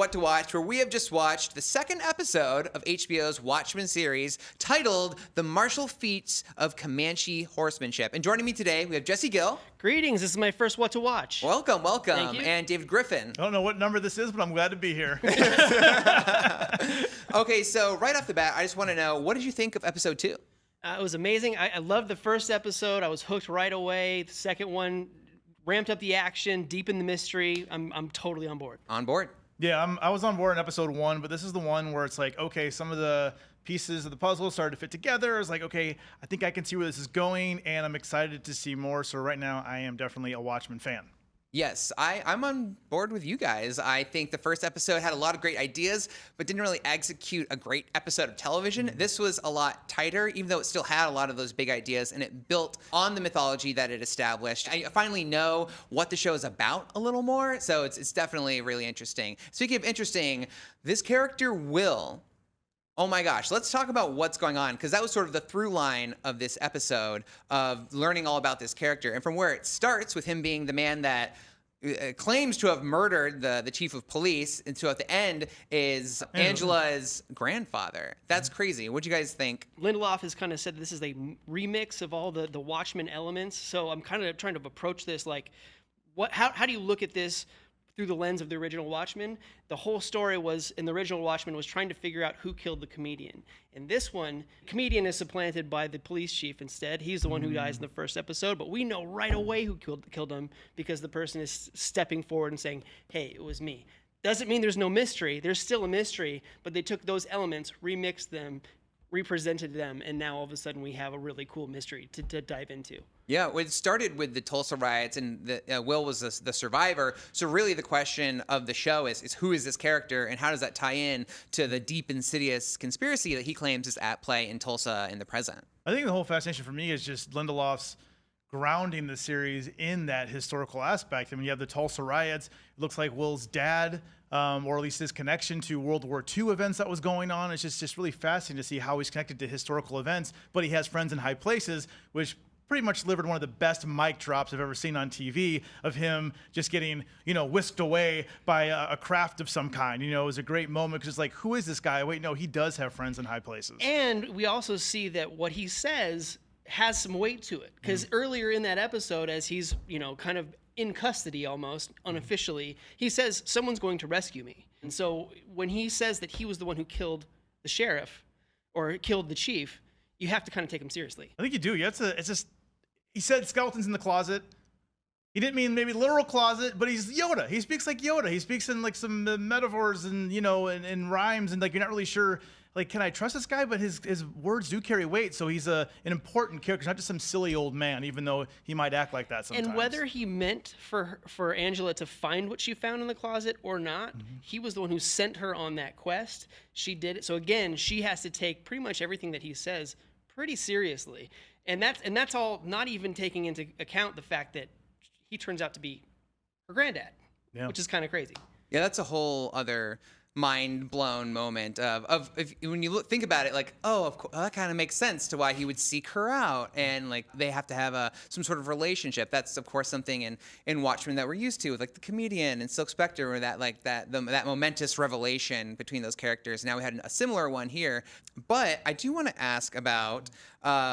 What to Watch, where we have just watched the second episode of HBO's Watchmen series titled The Martial Feats of Comanche Horsemanship. And joining me today, we have Jesse Gill. Greetings, this is my first What to Watch. Welcome. Thank you. And David Griffin. I don't know what number this is, but I'm glad to be here. Okay, so right off the bat, I just want to know, what did you think of episode 2? It was amazing. I loved the first episode. I was hooked right away. The second one ramped up the action, deepened the mystery. I'm totally on board. On board. Yeah, I was on board in episode 1, but this is the one where it's like, okay, some of the pieces of the puzzle started to fit together. It's like, okay, I think I can see where this is going, and I'm excited to see more. So right now, I am definitely a Watchmen fan. Yes, I'm on board with you guys. I think the first episode had a lot of great ideas, but didn't really execute a great episode of television. This was a lot tighter, even though it still had a lot of those big ideas, and it built on the mythology that it established. I finally know what the show is about a little more, so it's definitely really interesting. Speaking of interesting, this character Will... Oh my gosh, let's talk about what's going on, because that was sort of the through line of this episode of learning all about this character. And from where it starts with him being the man that claims to have murdered the chief of police, and so at the end is Angela's grandfather. That's crazy. What'd you guys think? Lindelof has kind of said this is a remix of all the Watchmen elements. So I'm kind of trying to approach this like, how do you look at this through the lens of the original Watchmen? The whole story was, in the original Watchmen, was trying to figure out who killed the comedian. In this one, the comedian is supplanted by the police chief instead. He's the one who dies in the first episode, but we know right away who killed him because the person is stepping forward and saying, hey, it was me. Doesn't mean there's no mystery. There's still a mystery, but they took those elements, remixed them, represented them, and now all of a sudden we have a really cool mystery to dive into. Yeah, it started with the Tulsa riots, and Will was the survivor. So really the question of the show is who is this character, and how does that tie in to the deep, insidious conspiracy that he claims is at play in Tulsa in the present? I think the whole fascination for me is just Lindelof's grounding the series in that historical aspect. I mean, you have the Tulsa riots. It looks like Will's dad, or at least his connection to World War II events that was going on. It's just really fascinating to see how he's connected to historical events, but he has friends in high places, which pretty much delivered one of the best mic drops I've ever seen on TV of him just getting, whisked away by a craft of some kind. It was a great moment because it's like, who is this guy? Wait, no, he does have friends in high places. And we also see that what he says has some weight to it, because earlier in that episode, as he's, kind of in custody almost unofficially, he says, someone's going to rescue me. And so when he says that he was the one who killed the sheriff or killed the chief, you have to kind of take him seriously. I think you do. Yeah, it's just, he said skeletons in the closet. He didn't mean maybe literal closet, but he's Yoda. He speaks like Yoda. He speaks in like some metaphors and, and rhymes, and like you're not really sure, like, can I trust this guy? But his words do carry weight, so he's an important character, not just some silly old man, even though he might act like that sometimes. And whether he meant for Angela to find what she found in the closet or not, he was the one who sent her on that quest. She did it. So again, she has to take pretty much everything that he says pretty seriously. And that's all not even taking into account the fact that he turns out to be her granddad, which is kind of crazy. Yeah, that's a whole other mind-blown moment of if, when you think about it, like, oh, of course, that kind of makes sense to why he would seek her out, and like they have to have some sort of relationship. That's of course something in Watchmen that we're used to with like the comedian and Silk Spectre, or that momentous revelation between those characters. Now we had a similar one here, but I do want to ask about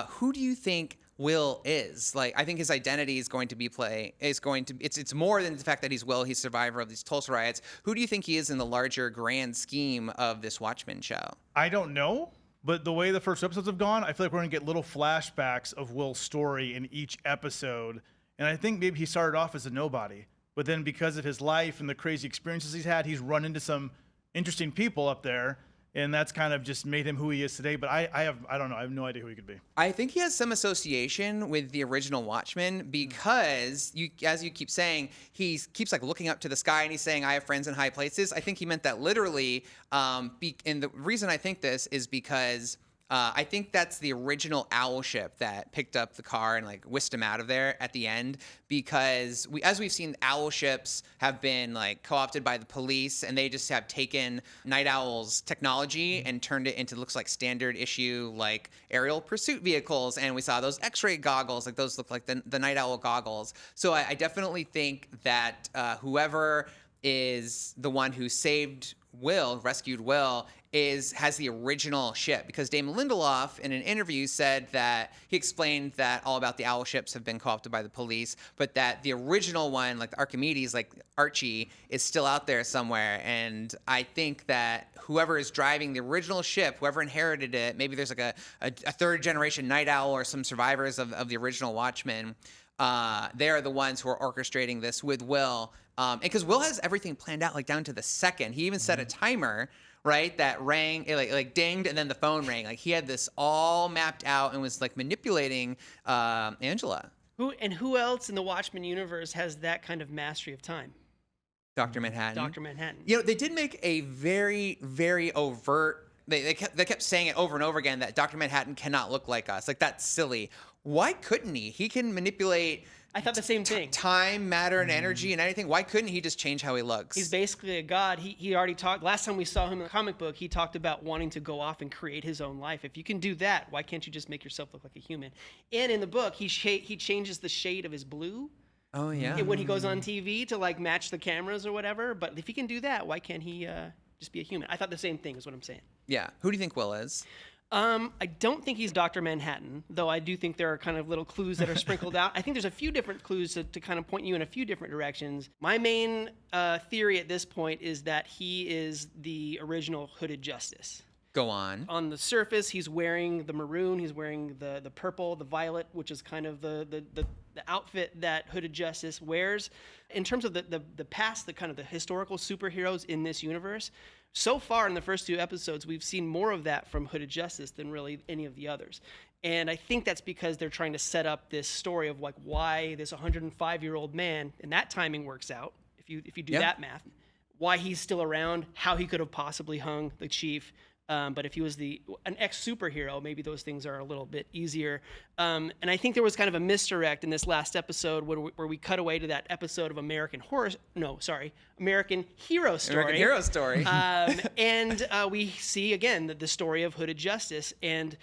who do you think Will is? Like, I think his identity is going to be it's more than the fact that he's Will, he's survivor of these Tulsa riots. Who do you think he is in the larger grand scheme of this Watchmen show? I don't know, but the way the first episodes have gone, I feel like we're going to get little flashbacks of Will's story in each episode. And I think maybe he started off as a nobody, but then because of his life and the crazy experiences he's had, he's run into some interesting people up there. And that's kind of just made him who he is today. But I don't know. I have no idea who he could be. I think he has some association with the original Watchmen because, as you keep saying, he keeps like looking up to the sky and he's saying, I have friends in high places. I think he meant that literally. And the reason I think this is because I think that's the original owl ship that picked up the car and like whisked him out of there at the end, because as we've seen, owl ships have been like co-opted by the police, and they just have taken Night Owl's technology and turned it into, looks like standard issue like aerial pursuit vehicles. And we saw those X-ray goggles, like those look like the Night Owl goggles. So I definitely think that whoever is the one who saved rescued Will, has the original ship, because Damon Lindelof in an interview said that he explained that all about the owl ships have been co-opted by the police, but that the original one, like the Archimedes, like Archie, is still out there somewhere. And I think that whoever is driving the original ship, whoever inherited it, maybe there's like a third generation night owl or some survivors of the original Watchmen. They are the ones who are orchestrating this with Will. And because Will has everything planned out, like down to the second. He even set a timer, right, that rang, it like dinged, and then the phone rang. Like he had this all mapped out and was like manipulating Angela. Who else in the Watchmen universe has that kind of mastery of time? Dr. Manhattan. Dr. Manhattan. You know, they did make a very, very overt. They kept saying it over and over again that Dr. Manhattan cannot look like us. Like, that's silly. Why couldn't he? He can manipulate. I thought the same thing. Time, matter, and energy and anything. Why couldn't he just change how he looks? He's basically a god. He already talked. Last time we saw him in the comic book, he talked about wanting to go off and create his own life. If you can do that, why can't you just make yourself look like a human? And in the book, he changes the shade of his blue. Oh, yeah. When he goes on TV to like match the cameras or whatever. But if he can do that, why can't he just be a human? I thought the same thing is what I'm saying. Yeah. Who do you think Will is? I don't think he's Dr. Manhattan, though I do think there are kind of little clues that are sprinkled out. I think there's a few different clues to kind of point you in a few different directions. My main theory at this point is that he is the original Hooded Justice. Go on. On the surface, he's wearing the maroon, he's wearing the purple, the violet, which is kind of the outfit that Hooded Justice wears. In terms of the past, the kind of the historical superheroes in this universe, so far in the first two episodes, we've seen more of that from Hooded Justice than really any of the others. And I think that's because they're trying to set up this story of like why this 105-year-old man, and that timing works out, if you do that math, why he's still around, how he could have possibly hung the chief. But if he was an ex-superhero, maybe those things are a little bit easier. And I think there was kind of a misdirect in this last episode where we cut away to that episode of American Hero Story. American Hero Story. And we see, again, the story of Hooded Justice. And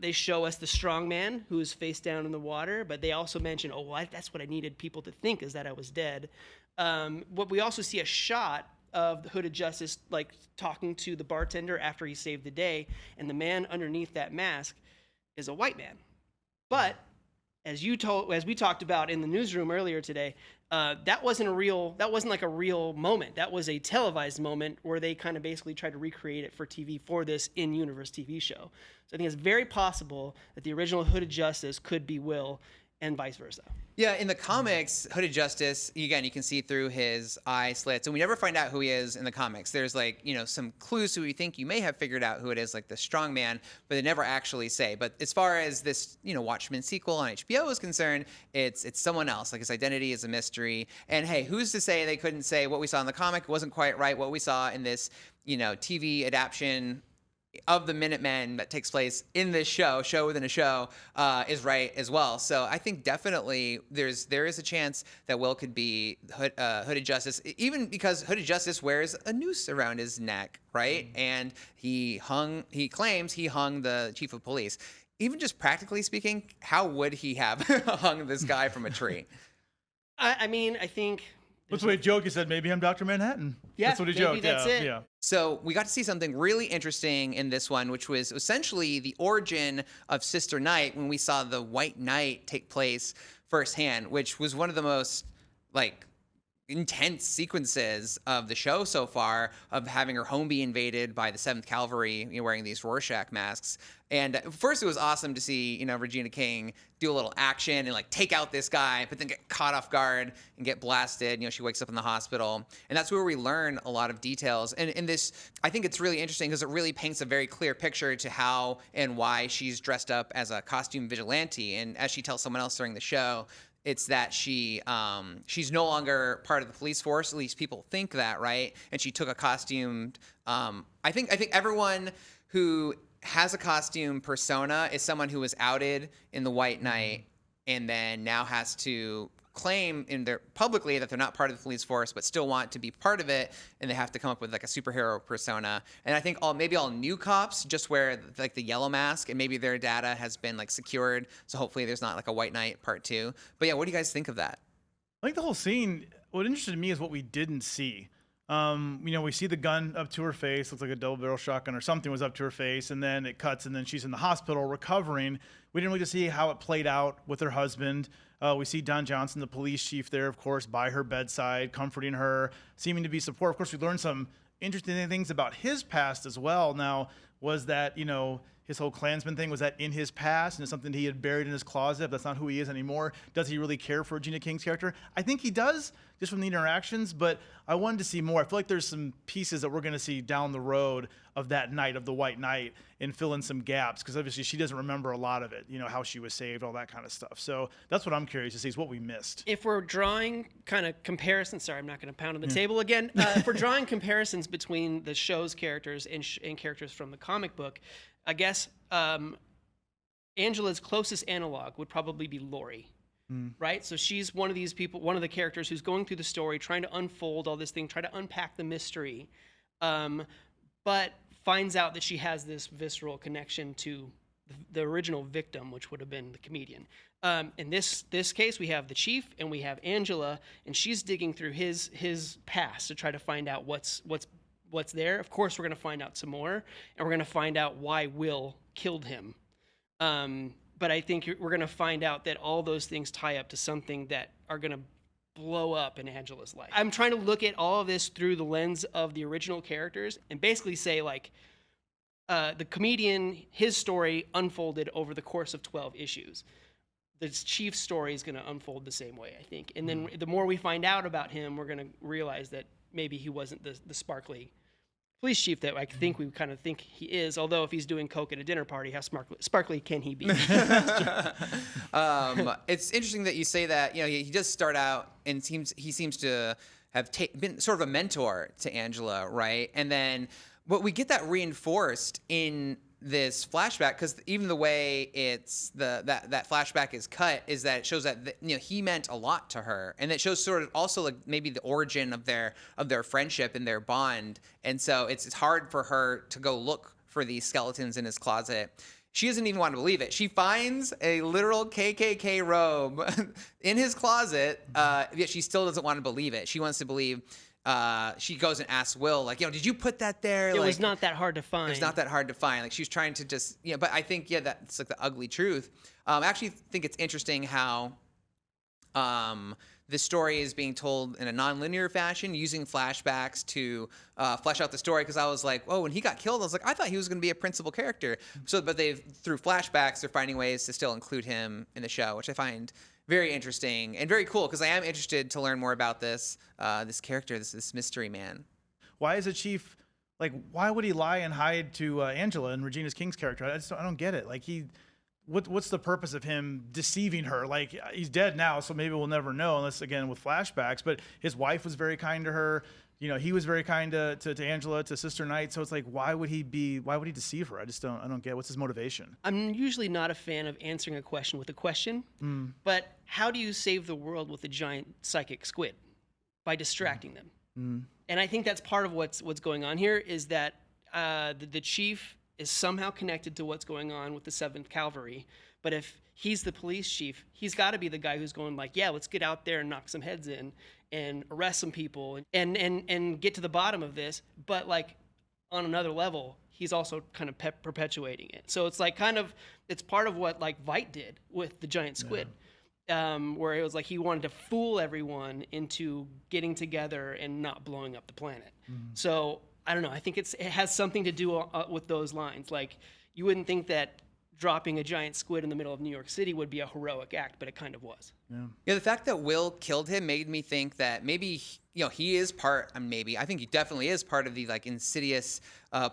they show us the strong man who is face down in the water. But they also mention, that's what I needed people to think, is that I was dead. But we also see a shot of the Hooded Justice like talking to the bartender after he saved the day, and the man underneath that mask is a white man. But as we talked about in the newsroom earlier today, that wasn't like a real moment. That was a televised moment where they kind of basically tried to recreate it for TV for this in-universe TV show. So I think it's very possible that the original Hooded Justice could be Will, and vice versa. Yeah, in the comics, Hooded Justice, again, you can see through his eye slits, and we never find out who he is in the comics. There's some clues who we think you may have figured out who it is, like the strong man, but they never actually say. But as far as this, Watchmen sequel on HBO is concerned, it's someone else. Like, his identity is a mystery. And hey, who's to say they couldn't say what we saw in the comic wasn't quite right? What we saw in this, TV adaptation of the Minutemen that takes place in this show within a show, is right as well. So I think definitely there is a chance that Will could be Hooded Justice, even because Hooded Justice wears a noose around his neck, right? And he claims he hung the chief of police. Even just practically speaking, how would he have hung this guy from a tree? I think... That's what he joked. He said, maybe I'm Dr. Manhattan. Yeah, that's what he maybe joked. That's it. Yeah. So we got to see something really interesting in this one, which was essentially the origin of Sister Night when we saw the White Knight take place firsthand, which was one of the most, intense sequences of the show so far, of having her home be invaded by the 7th Cavalry, wearing these Rorschach masks. And first it was awesome to see, Regina King do a little action and take out this guy, but then get caught off guard and get blasted. She wakes up in the hospital. And that's where we learn a lot of details. And in this, I think it's really interesting because it really paints a very clear picture to how and why she's dressed up as a costume vigilante. And as she tells someone else during the show, it's that she's no longer part of the police force. At least people think that, right? And she took a costumed. I think everyone who has a costume persona is someone who was outed in the White Knight and then now has to claim publicly that they're not part of the police force, but still want to be part of it, and they have to come up with a superhero persona. And I think maybe all new cops just wear the yellow mask, and maybe their data has been secured, so hopefully there's not a White Knight part 2. But yeah, what do you guys think of that? I think the whole scene, what interested me is what we didn't see. We see the gun up to her face, looks like a double barrel shotgun or something was up to her face, and then it cuts, and then she's in the hospital recovering. We didn't really see how it played out with her husband. We see Don Johnson, the police chief there, of course, by her bedside, comforting her, seeming to be supportive. Of course, we learned some interesting things about his past as well. Now, was that, his whole Klansman thing, was that in his past and it's something he had buried in his closet? That's not who he is anymore. Does he really care for Regina King's character? I think he does, just from the interactions, but I wanted to see more. I feel like there's some pieces that we're going to see down the road of that night, of the White Night, and fill in some gaps, because obviously she doesn't remember a lot of it, how she was saved, all that kind of stuff. So that's what I'm curious to see, is what we missed. If we're drawing kind of comparisons, sorry, I'm not going to pound on the table again. If we're drawing comparisons between the show's characters and characters from the comic book, I guess Angela's closest analog would probably be Lori, right? So she's one of these people, one of the characters who's going through the story, trying to unfold all this thing, try to unpack the mystery, but finds out that she has this visceral connection to the original victim, which would have been the comedian. In this case, we have the chief and we have Angela, and she's digging through his past to try to find out what's there. Of course, we're going to find out some more, and we're going to find out why Will killed him. But I think we're going to find out that all those things tie up to something that are going to blow up in Angela's life. I'm trying to look at all of this through the lens of the original characters and basically say, like, the comedian, his story unfolded over the course of 12 issues. The chief's story is going to unfold the same way, I think. And then the more we find out about him, we're going to realize that maybe he wasn't the sparkly police chief that I think we kind of think he is. Although if he's doing coke at a dinner party, how sparkly can he be? It's interesting that you say that. He does start out and he seems to have been sort of a mentor to Angela, right? And then we get that reinforced in this flashback, because even the way it's that flashback is cut is that it shows that he meant a lot to her, and it shows sort of also like maybe the origin of their friendship and their bond. And so it's hard for her to go look for these skeletons in his closet. She doesn't even want to believe it. She finds a literal KKK robe in his closet, yet she still doesn't want to believe it. She wants to believe. She goes and asks Will, like, did you put that there? It was not that hard to find. It was not that hard to find. Like, she was trying to just, but I think, that's like the ugly truth. I actually think it's interesting how this story is being told in a non-linear fashion, using flashbacks to flesh out the story. Because I was like, when he got killed, I was like, I thought he was going to be a principal character. But through flashbacks, they're finding ways to still include him in the show, which I find very interesting and very cool, because I am interested to learn more about this character, this mystery man. Why is a chief, like, why would he lie and hide to Angela and Regina King's character? I don't get it. Like, what's the purpose of him deceiving her? Like, he's dead now, so maybe we'll never know, unless, again, with flashbacks. But his wife was very kind to her. He was very kind to Angela, to Sister Night. So it's like, why would he deceive her? I don't get, what's his motivation? I'm usually not a fan of answering a question with a question, but how do you save the world with a giant psychic squid? By distracting them. And I think that's part of what's going on here, is that the chief is somehow connected to what's going on with the 7th Cavalry. But if he's the police chief, he's got to be the guy who's going like, yeah, let's get out there and knock some heads in and arrest some people and get to the bottom of this. But like on another level, he's also kind of perpetuating it. So it's like it's part of what like Veidt did with the giant squid. Where it was like he wanted to fool everyone into getting together and not blowing up the planet. So I don't know. I think it has something to do with those lines. Like, you wouldn't think that dropping a giant squid in the middle of New York City would be a heroic act, but it kind of was. Yeah, the fact that Will killed him made me think that maybe he is part. I think he definitely is part of the like insidious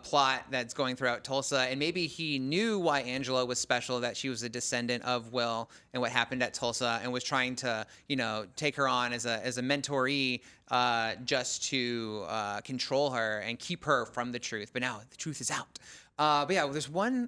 plot that's going throughout Tulsa, and maybe he knew why Angela was special, that she was a descendant of Will and what happened at Tulsa, and was trying to take her on as a mentoree, just to control her and keep her from the truth. But now the truth is out. But yeah, there's one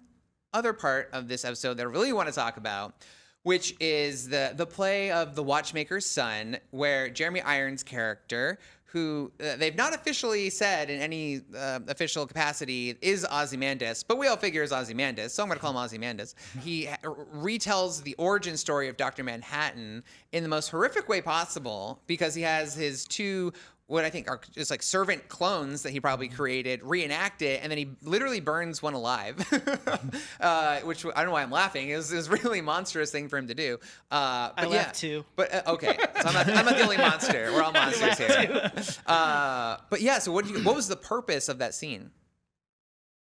other part of this episode that I really want to talk about, which is the play of the watchmaker's son, where Jeremy Irons' character, who they've not officially said in any official capacity is Ozymandias, but we all figure is Ozymandias, so I'm going to call him Ozymandias. He retells the origin story of Dr. Manhattan in the most horrific way possible, because he has his two what I think are just like servant clones that he probably created, reenact it, and then he literally burns one alive, which I don't know why I'm laughing. It was a really monstrous thing for him to do. I laughed too. But okay, so I'm not the only monster. We're all monsters here. But yeah, so what was the purpose of that scene?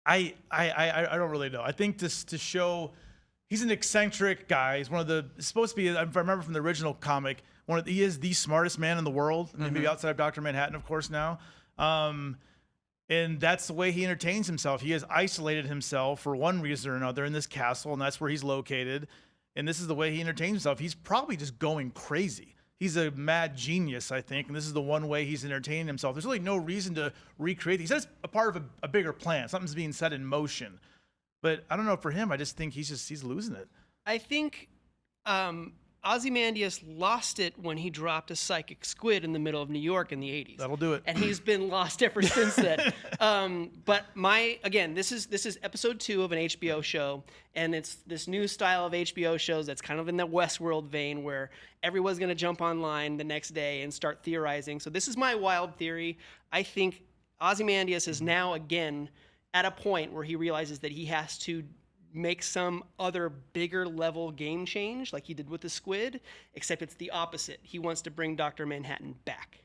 I don't really know. I think just to show he's an eccentric guy. He's supposed to be, if I remember from the original comic, he is the smartest man in the world. I mean, maybe outside of Dr. Manhattan, of course, now. And that's the way he entertains himself. He has isolated himself for one reason or another in this castle, and that's where he's located. And this is the way he entertains himself. He's probably just going crazy. He's a mad genius, I think, and this is the one way he's entertaining himself. There's really no reason to recreate. He says a part of a bigger plan. Something's being set in motion. But I don't know, for him, I just think he's losing it. I think Ozymandias lost it when he dropped a psychic squid in the middle of New York in the 80s. That'll do it. And he's been lost ever since then. But this is episode 2 of an HBO show, and it's this new style of HBO shows that's kind of in the Westworld vein where everyone's going to jump online the next day and start theorizing. So this is my wild theory. I think Ozymandias is now again at a point where he realizes that he has to make some other bigger level game change like he did with the squid, except it's the opposite. He wants to bring Dr. Manhattan back.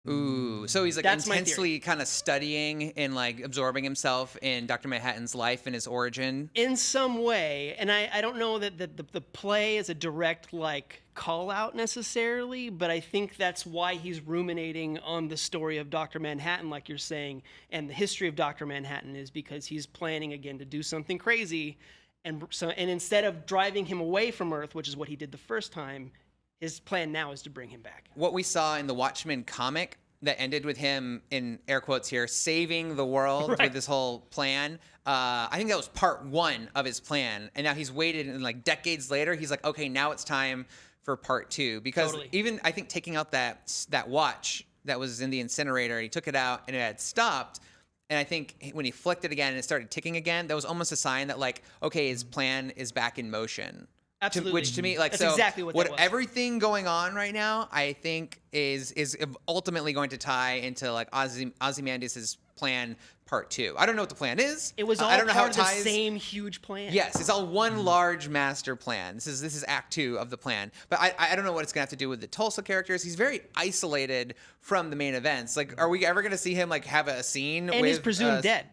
Ooh, so he's like That's intensely kind of studying and like absorbing himself in Dr. Manhattan's life and his origin. In some way, and I don't know that the play is a direct like call out necessarily, but I think that's why he's ruminating on the story of Dr. Manhattan, like you're saying, and the history of Dr. Manhattan is because he's planning again to do something crazy, and instead of driving him away from Earth, which is what he did the first time, his plan now is to bring him back. What we saw in the Watchmen comic that ended with him, in air quotes here, saving the world with this whole plan. I think that was part 1 of his plan. And now he's waited, and like decades later, he's like, okay, now it's time for part 2. Because even, I think, taking out that watch that was in the incinerator, he took it out and it had stopped. And I think when he flicked it again and it started ticking again, that was almost a sign that like, okay, his plan is back in motion. Absolutely. Which to me, like, that's so exactly what that was. Everything going on right now, I think is ultimately going to tie into like Ozymandias' plan part 2. I don't know what the plan is. It was all I don't know part how it of the ties. same huge plan. Yes, it's all one large master plan. This is Act 2 of the plan. But I don't know what it's gonna have to do with the Tulsa characters. He's very isolated from the main events. Like, are we ever gonna see him like have a scene? And he's presumed dead.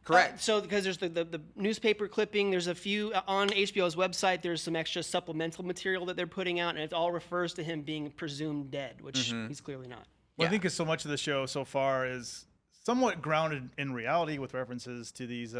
Correct. So because there's the newspaper clipping, there's a few on HBO's website. There's some extra supplemental material that they're putting out, and it all refers to him being presumed dead, which he's clearly not. Well, I think so much of the show so far is somewhat grounded in reality with references to these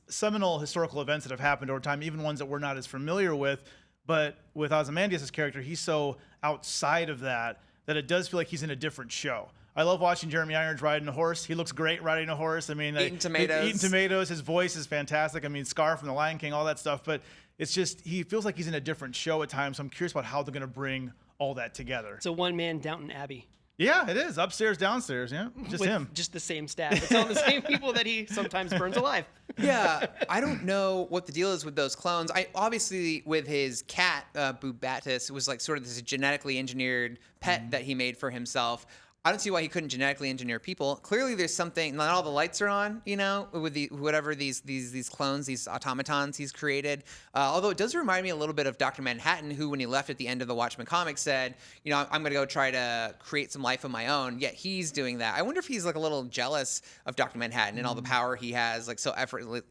seminal historical events that have happened over time, even ones that we're not as familiar with. But with Ozymandias' character, he's so outside of that it does feel like he's in a different show. I love watching Jeremy Irons riding a horse. He looks great riding a horse. I mean, eating tomatoes. Eating tomatoes. His voice is fantastic. I mean, Scar from The Lion King, all that stuff. But it's just, he feels like he's in a different show at times. So I'm curious about how they're going to bring all that together. It's a one-man Downton Abbey. Yeah, it is. Upstairs, downstairs. Yeah, just with him. Just the same staff. It's all the same people that he sometimes burns alive. Yeah, I don't know what the deal is with those clones. Obviously with his cat, Bubatus, it was like sort of this genetically engineered pet that he made for himself. I don't see why he couldn't genetically engineer people. Clearly, there's something. Not all the lights are on, you know, with these clones, these automatons he's created. Although it does remind me a little bit of Dr. Manhattan, who, when he left at the end of the Watchmen comic, said, you know, I'm going to go try to create some life of my own. Yet he's doing that. I wonder if he's like a little jealous of Dr. Manhattan and all the power he has, like so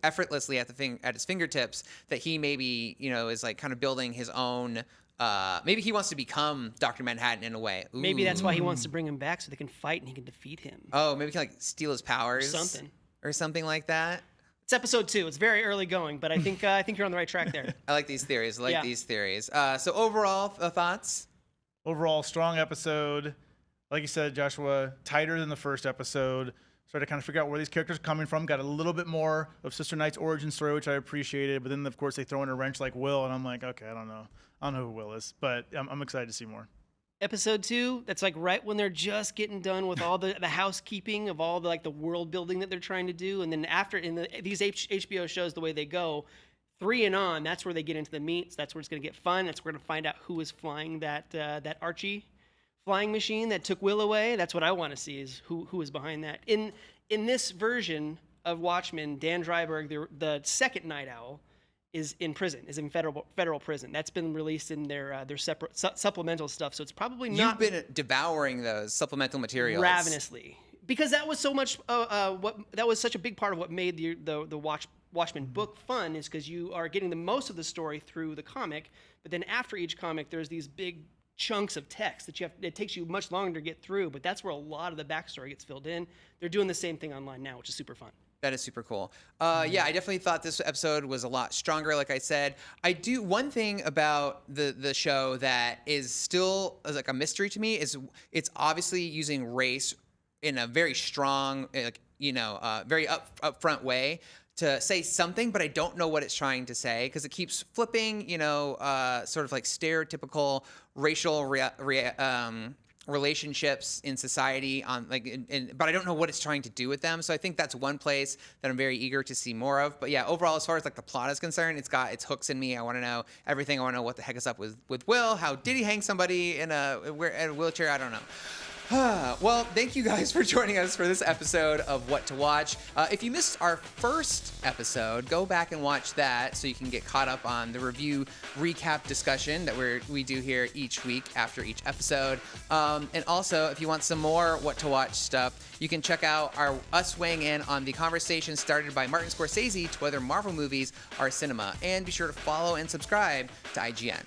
effortlessly at his fingertips, that he maybe, you know, is like kind of building his own. Maybe he wants to become Dr. Manhattan in a way. Ooh. Maybe that's why he wants to bring him back so they can fight and he can defeat him. Oh, maybe he can like steal his powers. Or something like that. It's episode 2. It's very early going, but I think you're on the right track there. I like these theories. So overall, thoughts? Overall, strong episode. Like you said, Joshua, tighter than the first episode. Started to kind of figure out where these characters are coming from. Got a little bit more of Sister Knight's origin story, which I appreciated. But then, of course, they throw in a wrench like Will, and I'm like, okay, I don't know who Will is, but I'm excited to see more. Episode 2, that's like right when they're just getting done with all the housekeeping of all the like the world building that they're trying to do, and then after these HBO shows, the way they go, 3 and on, that's where they get into the meats. That's where it's going to get fun. That's where we're going to find out who is flying that Archie flying machine that took Will away. That's what I want to see, is who is behind that. In this version of Watchmen, Dan Dreiberg, the second Night Owl, is in prison, is in federal prison. That's been released in their separate supplemental stuff. So it's probably not. You've been devouring those supplemental materials ravenously, because that was so much. That was such a big part of what made the Watchmen book fun, is because you are getting the most of the story through the comic, but then after each comic, there's these big chunks of text that it takes you much longer to get through, but that's where a lot of the backstory gets filled in. They're doing the same thing online now, which is super fun. That is super cool. Yeah, I definitely thought this episode was a lot stronger. Like I said, one thing about the show that is still like a mystery to me is it's obviously using race in a very strong, very upfront way to say something, but I don't know what it's trying to say, because it keeps flipping, sort of like stereotypical racial relationships in society but I don't know what it's trying to do with them. So I think that's one place that I'm very eager to see more of. But yeah, overall, as far as like the plot is concerned, it's got its hooks in me. I want to know everything. I want to know what the heck is up with Will. How did he hang somebody in a wheelchair? I don't know. Well, thank you guys for joining us for this episode of What to Watch. If you missed our first episode, go back and watch that so you can get caught up on the review recap discussion that we do here each week after each episode. And also, if you want some more What to Watch stuff, you can check out us weighing in on the conversation started by Martin Scorsese to whether Marvel movies are cinema. And be sure to follow and subscribe to IGN.